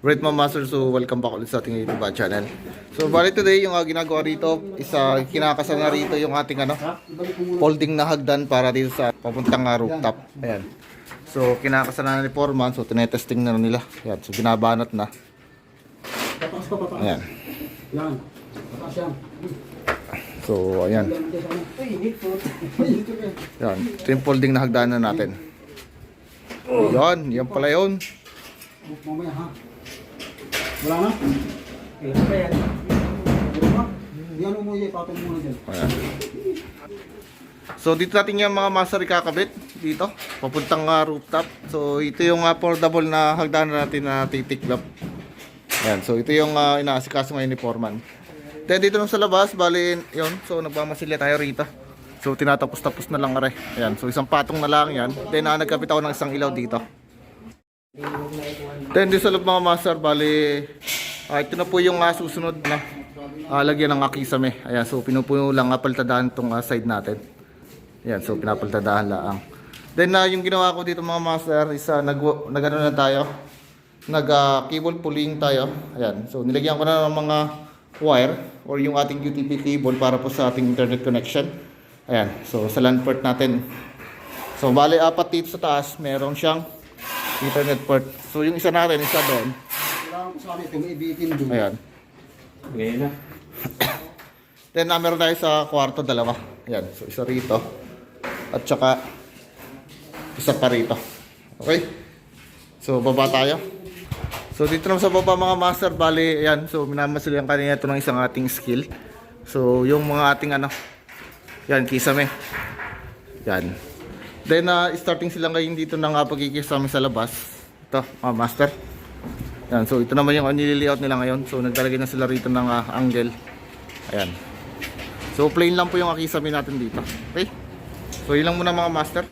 Great Mom Master, so welcome back ulit sa ating YouTube channel. So bali today yung ginagawa rito, kinakasal na rito yung ating folding na hagdan para dito sa papuntang rooftop. Ayan. So kinakasal na ni Foreman, so tinetesting na nila. Ayan, so binabanat na. Ayan. So ayan. Ayan, ito yung folding na hagdan na natin. Yan pala yun. Mamaya ha. Wala na? Yan mo yung patong muna dyan. Ayan. So dito natin yung mga master ikakabit dito, papuntang rooftop. So ito yung affordable na hagdan natin na titiklop. Ayan, so ito yung inaasikaso ngayon ni Foreman. Then dito nung sa labas, bali yun, so nagmamasilya tayo rito. So tinatapos-tapos na lang are. Ayan, so isang patong na lang yan. Then nagkabit ako ng isang ilaw dito. Then dito sa loob mga master, bali ito na po yung susunod na lagyan ng akisame. Ayan, so pinupuno lang paltadahan itong side natin. Ayan, so pinapaltadahan lang. Then yung ginawa ko dito mga master is nag-ano na tayo, cable pulling tayo. Ayan, so nilagyan ko na ng mga wire or yung ating UTP cable para po sa ating internet connection. Ayan, so sa LAN port natin. So bali apat dito sa taas, meron siyang internet port. So yung isa natin, isa doon. Kailangan ko sana itong ibitin doon. Ayan. Ngayon na. Then meron tayo sa kwarto, dalawa. Ayan, so isa rito. At saka isa pa rito. Okay? So baba tayo. So dito naman sa baba mga master, bali, ayan. So minamasil yung kanina ito ng isang ating skill. So yung mga ating yan, kisame. Yan. Then starting sila ngayon dito ng pagkikisame sa labas. Ito, mga master. Yan, so ito naman yung nililiaut nila ngayon. So nagtalagay na sila rito ng angle. Ayan. So plain lang po yung kisame natin dito. Okay? So yun lang muna mga master.